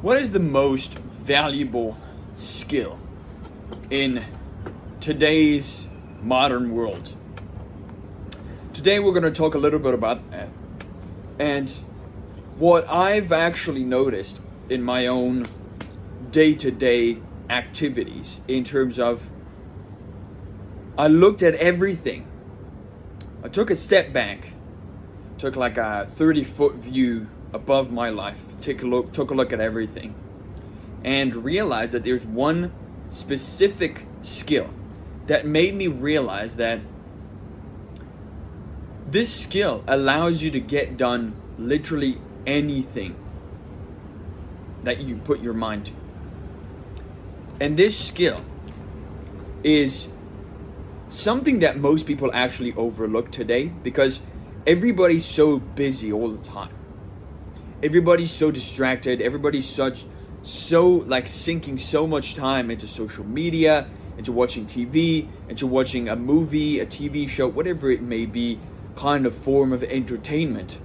What is the most valuable skill in today's modern world? Today we're going to talk a little bit about that. And what I've actually noticed in my own day-to-day activities in terms of I looked at everything. I took a step back, took like a 30-foot view above my life, took a look at everything, and realized that there's one specific skill that made me realize that this skill allows you to get done literally anything that you put your mind to. And this skill is something that most people actually overlook today because everybody's so busy all the time. Everybody's so distracted. Everybody's sinking so much time into social media, into watching TV, into watching a movie, a TV show, whatever it may be, kind of form of entertainment.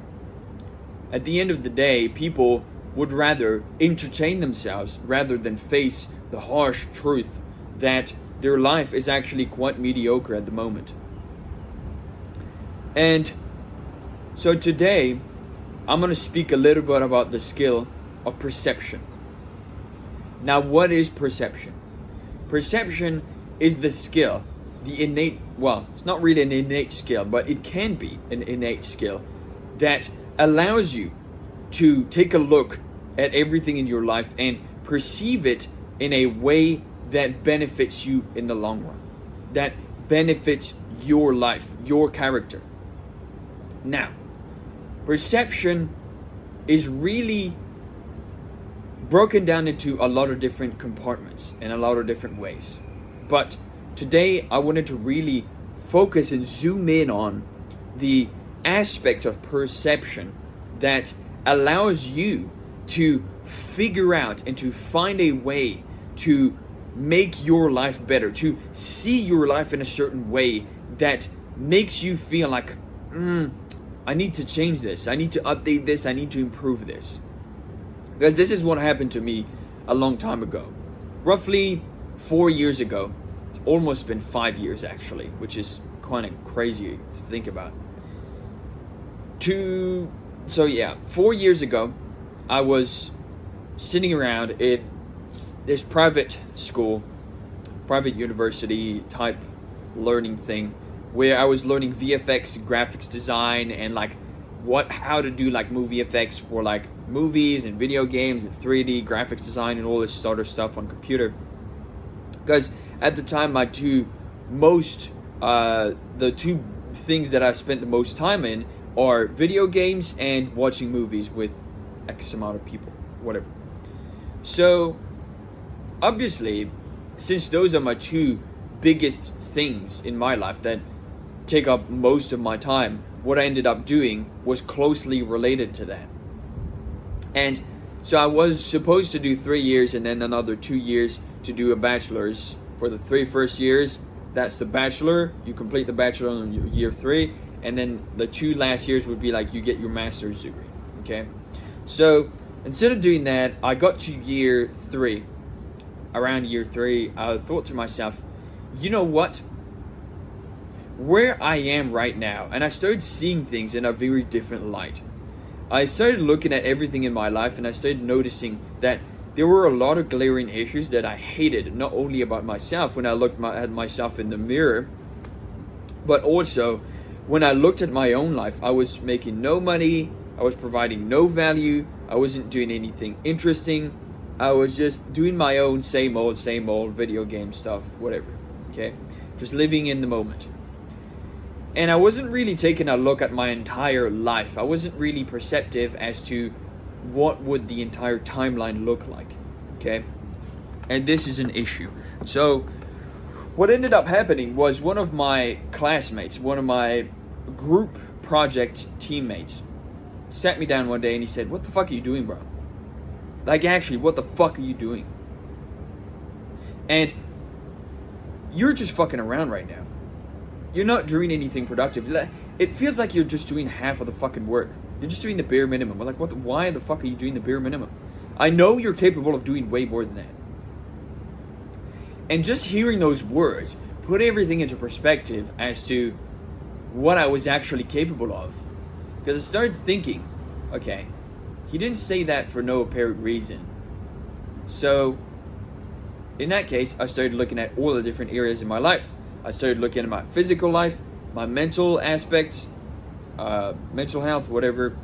At the end of the day, people would rather entertain themselves rather than face the harsh truth that their life is actually quite mediocre at the moment. And so today, I'm going to speak a little bit about the skill of perception. Now, what is perception? Perception is the skill, the innate, well, it's not really an innate skill, but it can be an innate skill that allows you to take a look at everything in your life and perceive it in a way that benefits you in the long run, that benefits your life, your character. Now, perception is really broken down into a lot of different compartments in a lot of different ways. But today I wanted to really focus and zoom in on the aspect of perception that allows you to figure out and to find a way to make your life better, to see your life in a certain way that makes you feel like, I need to change this, I need to update this, I need to improve this. Because this is what happened to me a long time ago. Roughly 4 years ago. It's almost been 5 years actually, which is kind of crazy to think about. 4 years ago, I was sitting around at this private school, private university type learning thing, where I was learning VFX, graphics design, and how to do movie effects for movies and video games and 3D graphics design and all this sort of stuff on computer. Because at the time, the two things that I spent the most time in are video games and watching movies with X amount of people, whatever. So obviously, since those are my two biggest things in my life that take up most of my time, what I ended up doing was closely related to that. And so I was supposed to do 3 years and then another 2 years to do a bachelor's. For the 3 first years, that's the bachelor. You complete the bachelor in year 3, and then the 2 last years would be you get your master's degree. Okay? So instead of doing that, I got to year 3. Around year 3, I thought to myself, you know what? Where I am right now, and I started seeing things in a very different light. I started looking at everything in my life, and I started noticing that there were a lot of glaring issues that I hated, not only about myself when I looked at myself in the mirror, but also when I looked at my own life. I was making no money, I was providing no value, I wasn't doing anything interesting, I was just doing my own same old video game stuff, whatever, okay? Just living in the moment. And I wasn't really taking a look at my entire life. I wasn't really perceptive as to what would the entire timeline look like, okay? And this is an issue. So what ended up happening was one of my classmates, one of my group project teammates, sat me down one day and he said, "What the fuck are you doing, bro? Actually, what the fuck are you doing? And you're just fucking around right now. You're not doing anything productive. It feels like you're just doing half of the fucking work. You're just doing the bare minimum." We're like, why the fuck are you doing the bare minimum? I know you're capable of doing way more than that. And just hearing those words put everything into perspective as to what I was actually capable of. Because I started thinking, okay, he didn't say that for no apparent reason. So, in that case, I started looking at all the different areas in my life. I started looking at my physical life, my mental aspects, mental health, whatever.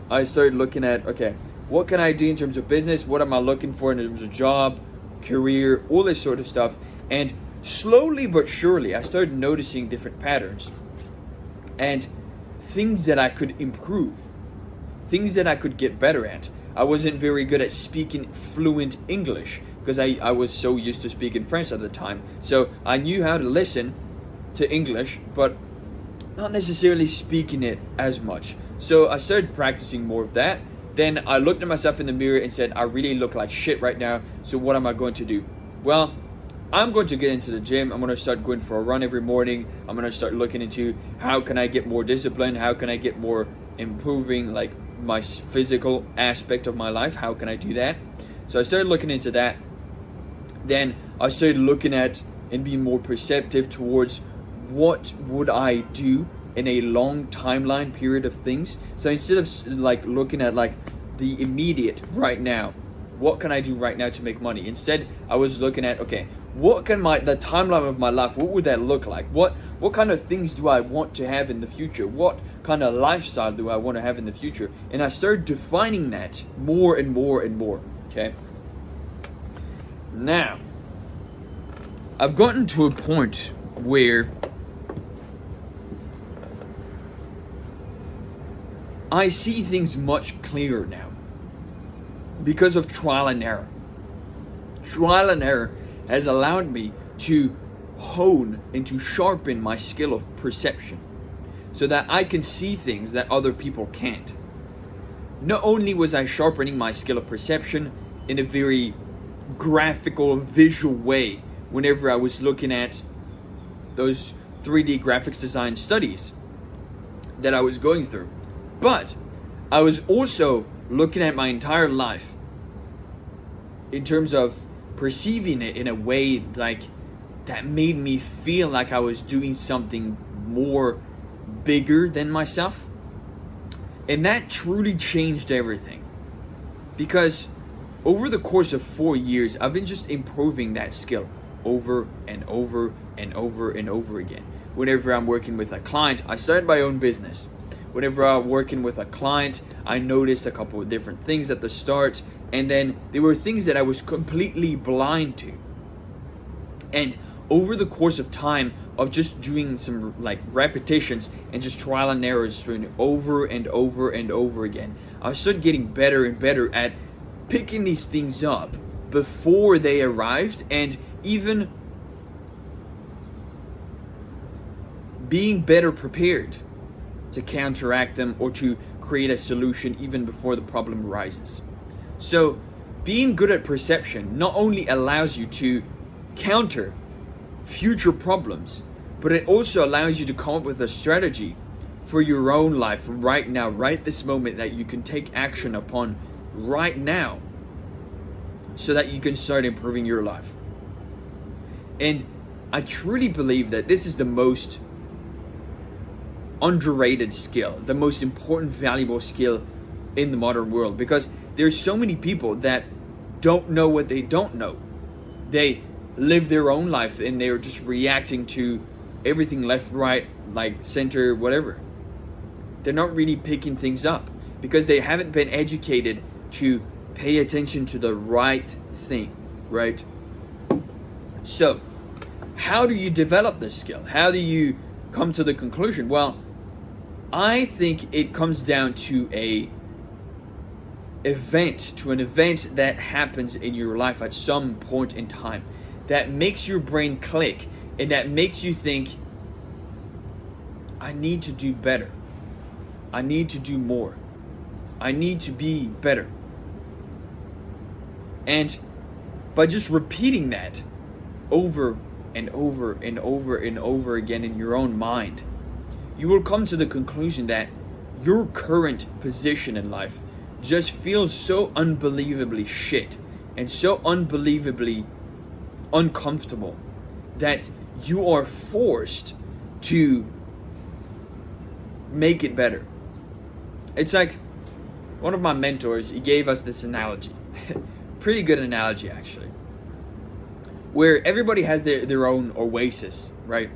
I started looking at, okay, what can I do in terms of business? What am I looking for in terms of job, career, all this sort of stuff. And slowly but surely, I started noticing different patterns and things that I could improve, things that I could get better at. I wasn't very good at speaking fluent English because I was so used to speaking French at the time. So I knew how to listen to English, but not necessarily speaking it as much. So I started practicing more of that. Then I looked at myself in the mirror and said, I really look like shit right now. So what am I going to do? Well, I'm going to get into the gym. I'm going to start going for a run every morning. I'm going to start looking into how can I get more discipline? How can I get more improving like my physical aspect of my life? How can I do that? So I started looking into that. Then I started looking at and being more perceptive towards what would I do in a long timeline period of things. So instead of like looking at like the immediate right now, what can I do right now to make money? Instead, I was looking at, okay, what can the timeline of my life, what would that look like? What kind of things do I want to have in the future? What kind of lifestyle do I want to have in the future? And I started defining that more and more and more, okay? Now, I've gotten to a point where I see things much clearer now because of trial and error. Trial and error has allowed me to hone and to sharpen my skill of perception so that I can see things that other people can't. Not only was I sharpening my skill of perception in a very graphical, visual way whenever I was looking at those 3D graphics design studies that I was going through, but I was also looking at my entire life in terms of perceiving it in a way like that made me feel like I was doing something more bigger than myself. And that truly changed everything. Because over the course of 4 years, I've been just improving that skill over and over and over and over again. Whenever I'm working with a client, I started my own business. Whenever I'm working with a client, I noticed a couple of different things at the start, and then there were things that I was completely blind to. And over the course of time of just doing some like repetitions and just trial and errors doing over and over and over again, I started getting better and better at picking these things up before they arrived, and even being better prepared to counteract them or to create a solution even before the problem arises. So being good at perception not only allows you to counter future problems, but it also allows you to come up with a strategy for your own life right now, right this moment, that you can take action upon right now so that you can start improving your life. And I truly believe that this is the most underrated skill, the most important, valuable skill in the modern world, because there's so many people that don't know what they don't know. They live their own life and they're just reacting to everything left, right, like center, whatever. They're not really picking things up because they haven't been educated to pay attention to the right thing, right? So, how do you develop this skill? How do you come to the conclusion? Well, I think it comes down to an event that happens in your life at some point in time that makes your brain click and that makes you think, I need to do better. I need to do more. I need to be better. And by just repeating that over and over and over and over again in your own mind, you will come to the conclusion that your current position in life, just feels so unbelievably shit and so unbelievably uncomfortable that you are forced to make it better. It's like one of my mentors, he gave us this analogy. Pretty good analogy, actually. Where everybody has their own oasis, right?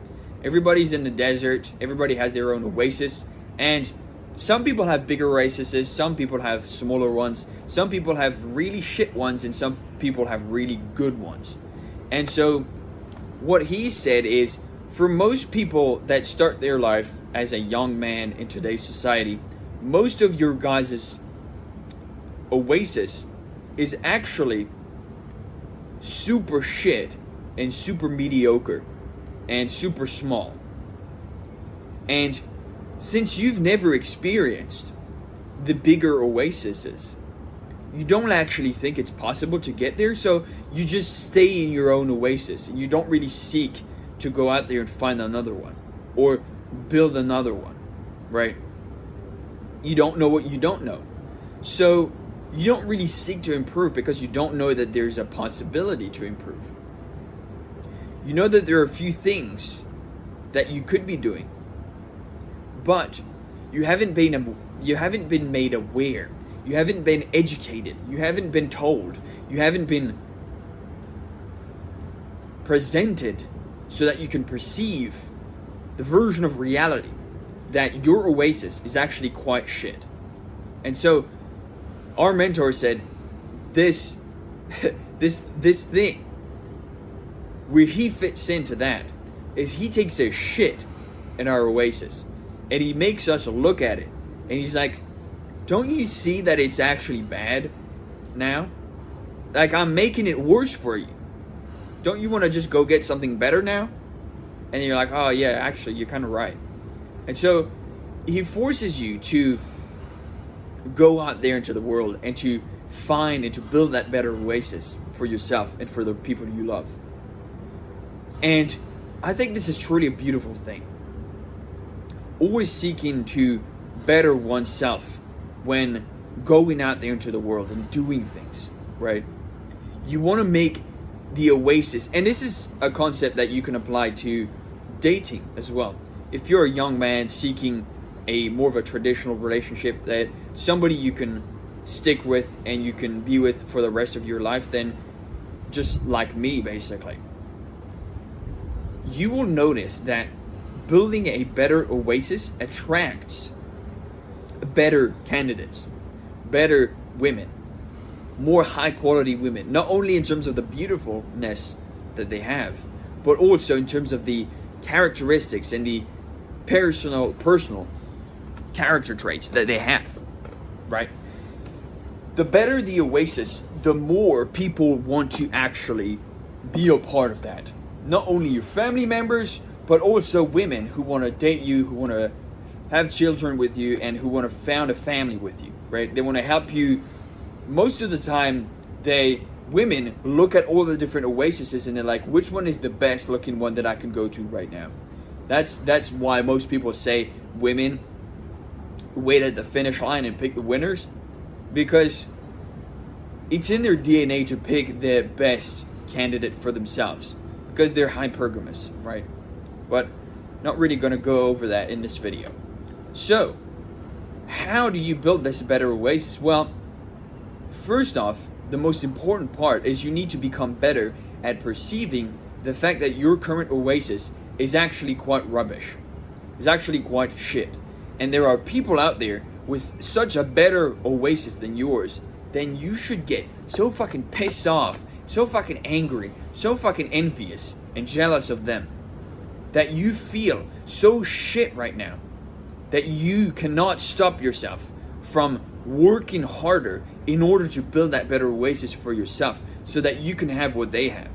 Everybody's in the desert. Everybody has their own oasis. And some people have bigger oases. Some people have smaller ones. Some people have really shit ones. And some people have really good ones. And so what he said is, for most people that start their life as a young man in today's society, most of your guys' oasis is actually super shit and super mediocre and super small. And since you've never experienced the bigger oases, you don't actually think it's possible to get there, so you just stay in your own oasis and you don't really seek to go out there and find another one or build another one, right? You don't know what you don't know. So you don't really seek to improve because you don't know that there's a possibility to improve. You know that there are a few things that you could be doing, but you haven't been made aware. You haven't been educated. You haven't been told. You haven't been presented so that you can perceive the version of reality that your oasis is actually quite shit. And so our mentor said this thing where he fits into that is he takes a shit in our oasis and he makes us look at it and he's like, don't you see that it's actually bad now? Like, I'm making it worse for you. Don't you want to just go get something better now? And you're like, oh yeah, actually you're kind of right. And so he forces you to go out there into the world and to find and to build that better oasis for yourself and for the people you love. And I think this is truly a beautiful thing. Always seeking to better oneself when going out there into the world and doing things, right? You want to make the oasis, and this is a concept that you can apply to dating as well. If you're a young man seeking a more of a traditional relationship, that somebody you can stick with and you can be with for the rest of your life, then just like me basically, you will notice that building a better oasis attracts better candidates, better women, more high quality women, not only in terms of the beautifulness that they have, but also in terms of the characteristics and the personal character traits that they have, right? The better the oasis, the more people want to actually be a part of that. Not only your family members, but also women who want to date you, who want to have children with you, and who want to found a family with you, right? They want to help you. Most of the time, women look at all the different oases and they're like, which one is the best looking one that I can go to right now? That's why most people say women wait at the finish line and pick the winners, because it's in their DNA to pick the best candidate for themselves, because they're hypergamous, right? But not really going to go over that in this video. So, how do you build this better oasis? Well, first off, the most important part is you need to become better at perceiving the fact that your current oasis is actually quite rubbish. It's actually quite shit. And there are people out there with such a better oasis than yours, then you should get so fucking pissed off, so fucking angry, so fucking envious and jealous of them, that you feel so shit right now that you cannot stop yourself from working harder in order to build that better oasis for yourself so that you can have what they have.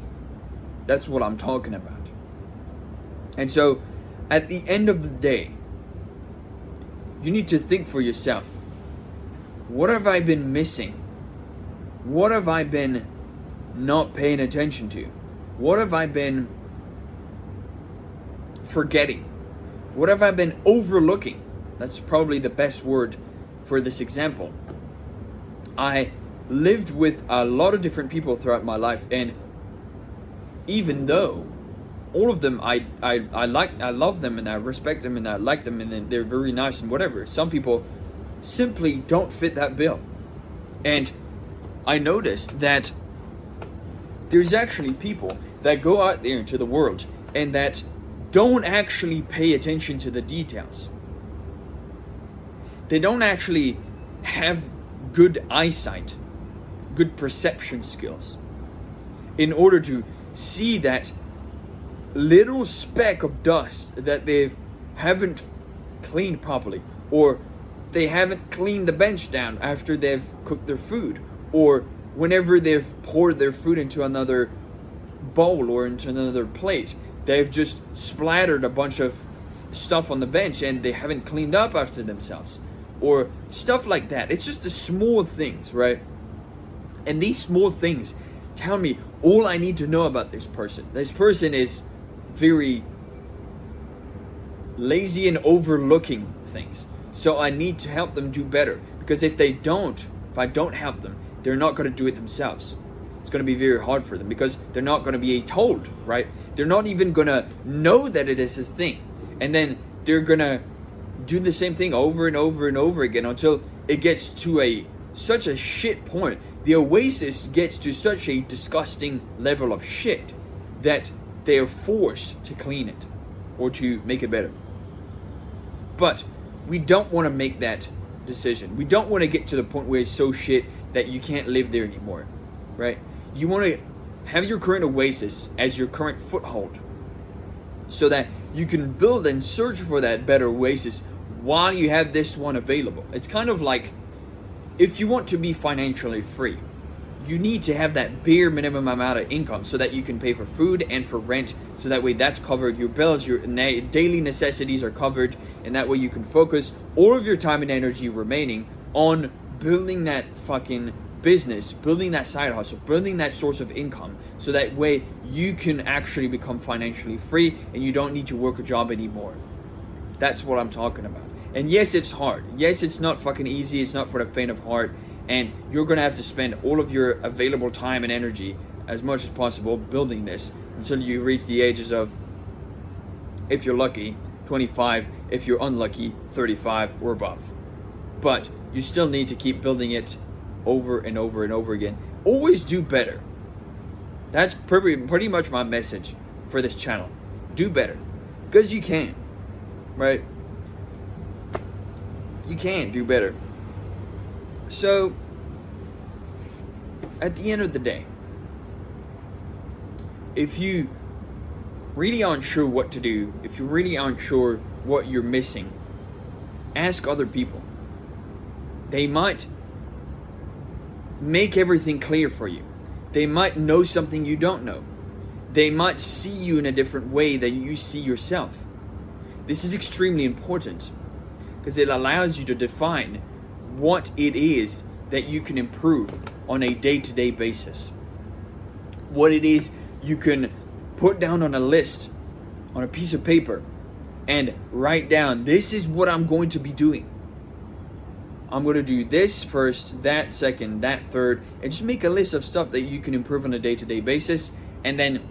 That's what I'm talking about. And so at the end of the day, you need to think for yourself, what have I been missing? What have I been not paying attention to? What have I been forgetting? What have I been overlooking? That's probably the best word for this example. I lived with a lot of different people throughout my life, and even though all of them I love them and I respect them and I like them and they're very nice and whatever, some people simply don't fit that bill. And I noticed that there's actually people that go out there into the world and that don't actually pay attention to the details. They don't actually have good eyesight, good perception skills, in order to see that little speck of dust that they haven't cleaned properly, or they haven't cleaned the bench down after they've cooked their food, or whenever they've poured their food into another bowl or into another plate, they've just splattered a bunch of stuff on the bench and they haven't cleaned up after themselves, or stuff like that. It's just the small things, right? And these small things tell me all I need to know about this person. This person is very lazy and overlooking things. So I need to help them do better. Because if I don't help them, they're not going to do it themselves. It's going to be very hard for them because they're not going to be told, right? They're not even going to know that it is a thing. And then they're going to do the same thing over and over and over again until it gets to such a shit point. The oasis gets to such a disgusting level of shit that they are forced to clean it or to make it better. But we don't want to make that decision. We don't want to get to the point where it's so shit that you can't live there anymore, right? You want to have your current oasis as your current foothold so that you can build and search for that better oasis while you have this one available. It's kind of like, if you want to be financially free, you need to have that bare minimum amount of income so that you can pay for food and for rent, so that way that's covered, your bills, your daily necessities are covered, and that way you can focus all of your time and energy remaining on building that fucking business, building that side hustle, building that source of income, so that way you can actually become financially free and you don't need to work a job anymore. That's what I'm talking about. And yes, it's hard. Yes, it's not fucking easy. It's not for the faint of heart. And you're going to have to spend all of your available time and energy as much as possible building this until you reach the ages of, if you're lucky, 25, if you're unlucky, 35 or above. But you still need to keep building it over and over and over again. Always do better. That's pretty much my message for this channel. Do better. Because you can. Right? You can do better. So, at the end of the day, if you really aren't sure what to do, if you really aren't sure what you're missing, ask other people. They might make everything clear for you. They might know something you don't know. They might see you in a different way than you see yourself. This is extremely important because it allows you to define what it is that you can improve on a day-to-day basis. What it is you can put down on a list, on a piece of paper, and write down, this is what I'm going to be doing. I'm going to do this first, that second, that third, and just make a list of stuff that you can improve on a day-to-day basis. And then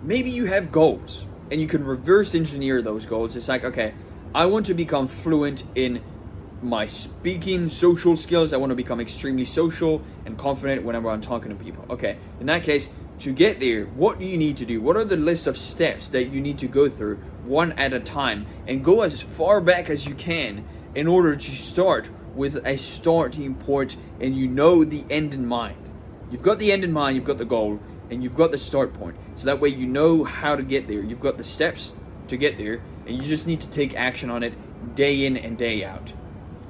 maybe you have goals and you can reverse engineer those goals. It's like, okay, I want to become fluent in my speaking social skills. I want to become extremely social and confident whenever I'm talking to people. Okay, in that case, to get there, what do you need to do? What are the list of steps that you need to go through one at a time, and go as far back as you can in order to start with a starting point, and you know the end in mind. You've got the end in mind, you've got the goal, and you've got the start point. So that way you know how to get there. You've got the steps to get there, and you just need to take action on it day in and day out.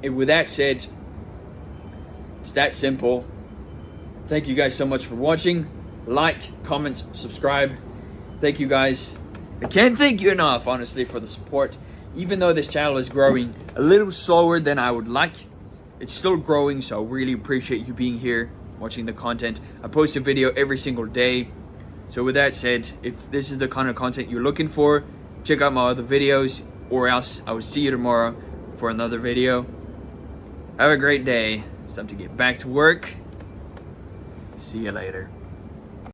And with that said, it's that simple. Thank you guys so much for watching. Like, comment, subscribe. Thank you guys. I can't thank you enough, honestly, for the support. Even though this channel is growing a little slower than I would like, it's still growing, so I really appreciate you being here, watching the content. I post a video every single day. So with that said, if this is the kind of content you're looking for, check out my other videos, or else I will see you tomorrow for another video. Have a great day. It's time to get back to work. See you later.